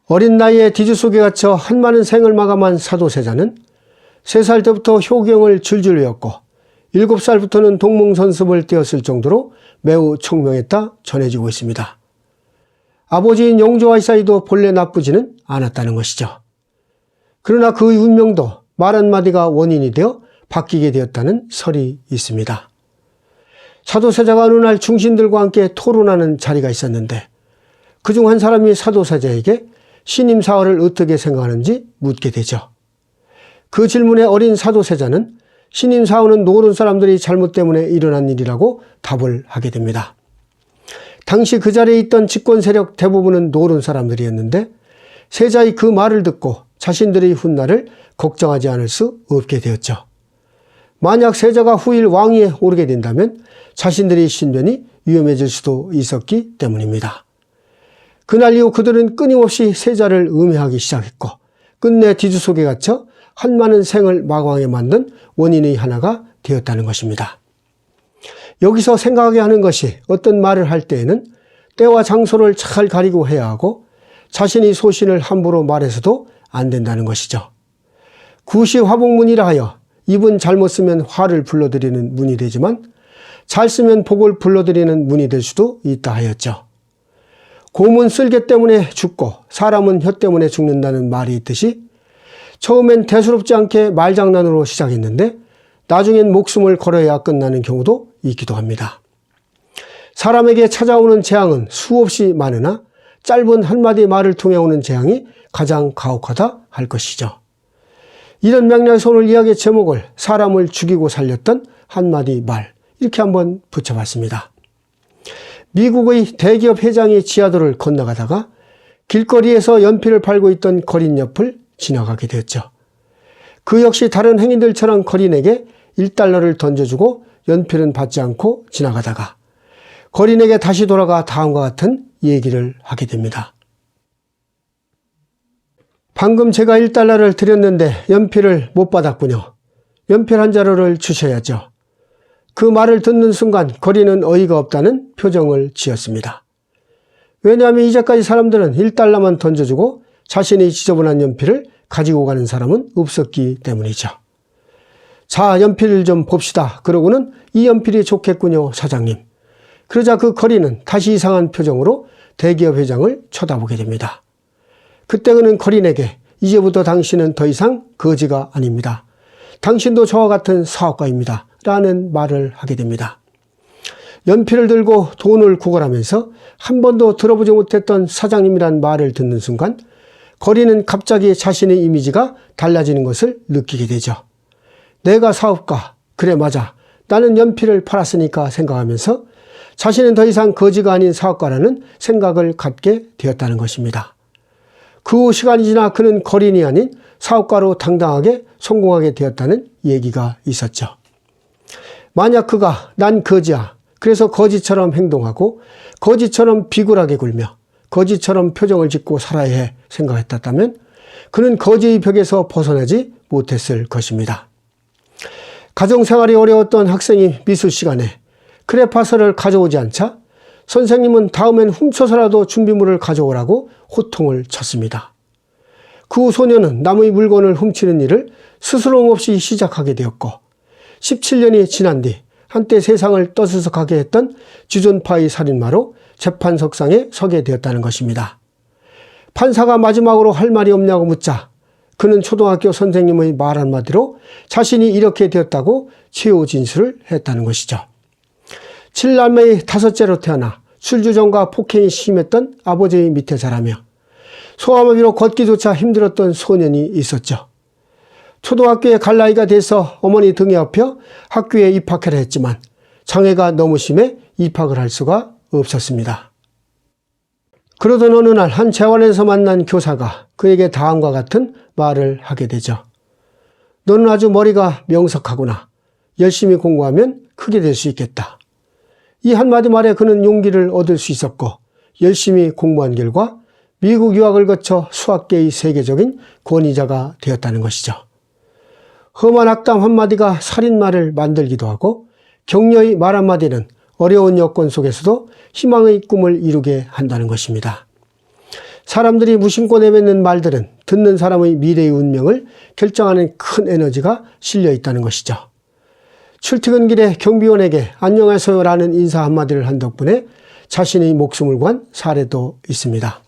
어린 나이에 뒤주 속에 갇혀 한많은 생을 마감한 사도세자는 3살 때부터 효경을 줄줄 외웠고 7살부터는 동몽선습을 띄었을 정도로 매우 총명했다 전해지고 있습니다. 아버지인 영조와의 사이도 본래 나쁘지는 않았다는 것이죠. 그러나 그 운명도 말 한마디가 원인이 되어 바뀌게 되었다는 설이 있습니다. 사도세자가 어느 날 중신들과 함께 토론하는 자리가 있었는데 그중 한 사람이 사도세자에게 신임 사화를 어떻게 생각하는지 묻게 되죠. 그 질문에 어린 사도세자는 신임 사화는 노른 사람들이 잘못 때문에 일어난 일이라고 답을 하게 됩니다. 당시 그 자리에 있던 집권 세력 대부분은 노른 사람들이었는데 세자의 그 말을 듣고 자신들의 훗날을 걱정하지 않을 수 없게 되었죠. 만약 세자가 후일 왕위에 오르게 된다면 자신들의 신변이 위험해질 수도 있었기 때문입니다. 그날 이후 그들은 끊임없이 세자를 음해하기 시작했고 끝내 뒤주 속에 갇혀 한많은 생을 마감하게 만든 원인의 하나가 되었다는 것입니다. 여기서 생각하게 하는 것이 어떤 말을 할 때에는 때와 장소를 잘 가리고 해야 하고 자신의 소신을 함부로 말해서도 안 된다는 것이죠. 구시 화복문이라 하여 입은 잘못 쓰면 화를 불러들이는 문이 되지만 잘 쓰면 복을 불러들이는 문이 될 수도 있다 하였죠. 곰은 쓸개 때문에 죽고 사람은 혀 때문에 죽는다는 말이 있듯이 처음엔 대수롭지 않게 말장난으로 시작했는데 나중엔 목숨을 걸어야 끝나는 경우도 있기도 합니다. 사람에게 찾아오는 재앙은 수없이 많으나 짧은 한마디 말을 통해 오는 재앙이 가장 가혹하다 할 것이죠. 이런 맥락에서 오늘 이야기의 제목을 사람을 죽이고 살렸던 한마디 말 이렇게 한번 붙여봤습니다. 미국의 대기업 회장이 지하도를 건너가다가 길거리에서 연필을 팔고 있던 거린 옆을 지나가게 되었죠. 그 역시 다른 행인들처럼 거린에게 $1를 던져주고 연필은 받지 않고 지나가다가 거린에게 다시 돌아가 다음과 같은 얘기를 하게 됩니다. 방금 제가 $1를 드렸는데 연필을 못 받았군요. 연필 한 자루를 주셔야죠. 그 말을 듣는 순간 거린은 어이가 없다는 표정을 지었습니다. 왜냐하면 이제까지 사람들은 $1만 던져주고 자신의 지저분한 연필을 가지고 가는 사람은 없었기 때문이죠. 자, 연필을 좀 봅시다. 그러고는 이 연필이 좋겠군요, 사장님. 그러자 그 거린은 다시 이상한 표정으로 대기업 회장을 쳐다보게 됩니다. 그때 그는 거린에게 이제부터 당신은 더 이상 거지가 아닙니다. 당신도 저와 같은 사업가입니다. 라는 말을 하게 됩니다. 연필을 들고 돈을 구걸하면서 한 번도 들어보지 못했던 사장님이란 말을 듣는 순간 거린은 갑자기 자신의 이미지가 달라지는 것을 느끼게 되죠. 내가 사업가, 그래 맞아. 나는 연필을 팔았으니까 생각하면서 자신은 더 이상 거지가 아닌 사업가라는 생각을 갖게 되었다는 것입니다. 그 후 시간이 지나 그는 거린이 아닌 사업가로 당당하게 성공하게 되었다는 얘기가 있었죠. 만약 그가 난 거지야. 그래서 거지처럼 행동하고 거지처럼 비굴하게 굴며 거지처럼 표정을 짓고 살아야 해 생각했다면 그는 거지의 벽에서 벗어나지 못했을 것입니다. 가정생활이 어려웠던 학생이 미술 시간에 크레파스를 가져오지 않자 선생님은 다음엔 훔쳐서라도 준비물을 가져오라고 호통을 쳤습니다. 그 후 소녀는 남의 물건을 훔치는 일을 스스럼 없이 시작하게 되었고 17년이 지난 뒤 한때 세상을 떠들썩하게 했던 지존파의 살인마로 재판석상에 서게 되었다는 것입니다. 판사가 마지막으로 할 말이 없냐고 묻자 그는 초등학교 선생님의 말 한마디로 자신이 이렇게 되었다고 최후 진술을 했다는 것이죠. 7남매의 5째로 태어나 술주정과 폭행이 심했던 아버지의 밑에 자라며 소아마비로 걷기조차 힘들었던 소년이 있었죠. 초등학교에 갈 나이가 돼서 어머니 등에 업혀 학교에 입학하려 했지만 장애가 너무 심해 입학을 할 수가 없었습니다. 그러던 어느 날 한 재활원에서 만난 교사가 그에게 다음과 같은 말을 하게 되죠. 너는 아주 머리가 명석하구나. 열심히 공부하면 크게 될 수 있겠다. 이 한마디 말에 그는 용기를 얻을 수 있었고 열심히 공부한 결과 미국 유학을 거쳐 수학계의 세계적인 권위자가 되었다는 것이죠. 험한 악담 한마디가 살인마를 만들기도 하고 격려의 말 한마디는 어려운 여건 속에서도 희망의 꿈을 이루게 한다는 것입니다. 사람들이 무심코 내뱉는 말들은 듣는 사람의 미래의 운명을 결정하는 큰 에너지가 실려 있다는 것이죠. 출퇴근길에 경비원에게 안녕하세요라는 인사 한마디를 한 덕분에 자신의 목숨을 구한 사례도 있습니다.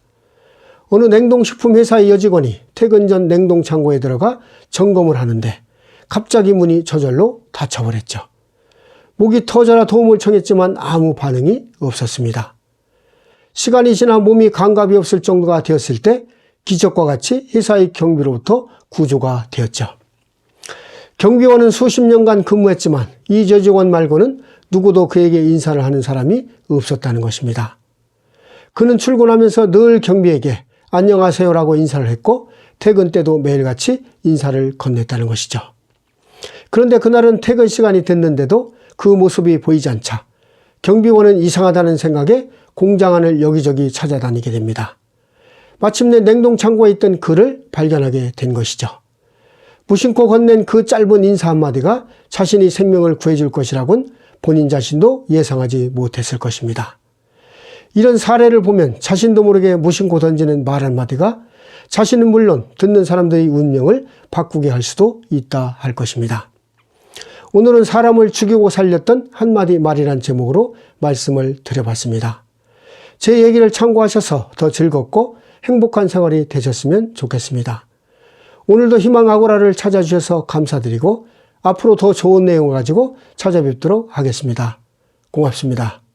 어느 냉동식품 회사의 여직원이 퇴근 전 냉동창고에 들어가 점검을 하는데 갑자기 문이 저절로 닫혀버렸죠. 목이 터져라 도움을 청했지만 아무 반응이 없었습니다. 시간이 지나 몸이 감각이 없을 정도가 되었을 때 기적과 같이 회사의 경비로부터 구조가 되었죠. 경비원은 수십 년간 근무했지만 이 여직원 말고는 누구도 그에게 인사를 하는 사람이 없었다는 것입니다. 그는 출근하면서 늘 경비에게 안녕하세요라고 인사를 했고 퇴근 때도 매일같이 인사를 건넸다는 것이죠. 그런데 그날은 퇴근 시간이 됐는데도 그 모습이 보이지 않자 경비원은 이상하다는 생각에 공장 안을 여기저기 찾아다니게 됩니다. 마침내 냉동창고에 있던 그를 발견하게 된 것이죠. 무심코 건넨 그 짧은 인사 한마디가 자신이 생명을 구해줄 것이라곤 본인 자신도 예상하지 못했을 것입니다. 이런 사례를 보면 자신도 모르게 무심코 던지는 말 한마디가 자신은 물론 듣는 사람들의 운명을 바꾸게 할 수도 있다 할 것입니다. 오늘은 사람을 죽이고 살렸던 한마디 말이란 제목으로 말씀을 드려봤습니다. 제 얘기를 참고하셔서 더 즐겁고 행복한 생활이 되셨으면 좋겠습니다. 오늘도 희망 아고라를 찾아주셔서 감사드리고 앞으로 더 좋은 내용을 가지고 찾아뵙도록 하겠습니다. 고맙습니다.